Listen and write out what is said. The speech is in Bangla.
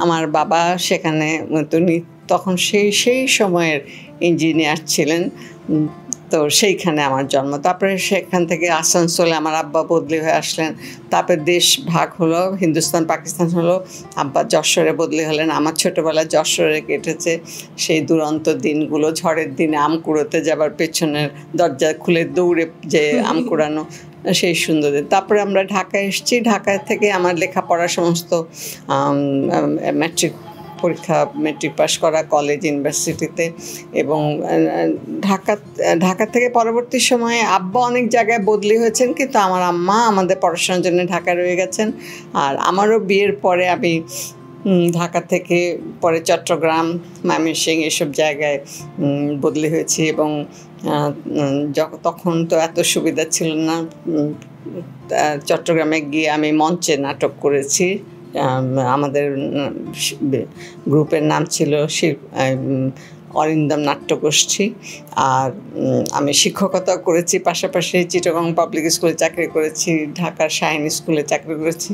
আমার বাবা সেখানে তিনি তখন সেই সময়ের ইঞ্জিনিয়ার ছিলেন। তো সেইখানে আমার জন্ম। তারপরে সেখান থেকে আসানসোলে আমার আব্বা বদলি হয়ে আসলেন। তারপরে দেশ ভাগ হলো, হিন্দুস্তান পাকিস্তান হলো। আব্বা যশোরে বদলি হলেন। আমার ছোটোবেলা যশোরে কেটেছে সেই দুরন্ত দিনগুলো। ঝড়ের দিনে আম কুড়োতে যাবার পেছনের দরজা খুলে দৌড়ে যে আম কুড়ানো, সেই সুন্দর দিন। তারপরে আমরা ঢাকায় এসেছি। ঢাকা থেকে আমার লেখাপড়া সমস্ত মেট্রিক পাস করা কলেজ ইউনিভার্সিটিতে, এবং ঢাকা থেকে পরবর্তী সময়ে আব্বা অনেক জায়গায় বদলি হয়েছেন, কিন্তু আমার আম্মা আমাদের পড়াশোনার জন্য ঢাকায় রয়ে গেছেন। আর আমারও বিয়ের পরে আমি ঢাকা থেকে পরে চট্টগ্রাম, ময়মনসিংহ এসব জায়গায় বদলি হয়েছি। এবং তখন তো এত সুবিধা ছিল না। চট্টগ্রামে গিয়ে আমি মঞ্চে নাটক করেছি। আমাদের গ্রুপের নাম ছিল অরিন্দম নাট্যগোষ্ঠী। আর আমি শিক্ষকতা করেছি, পাশাপাশি চিটাগং পাবলিক স্কুলে চাকরি করেছি, ঢাকার শাহিন স্কুলে চাকরি করেছি।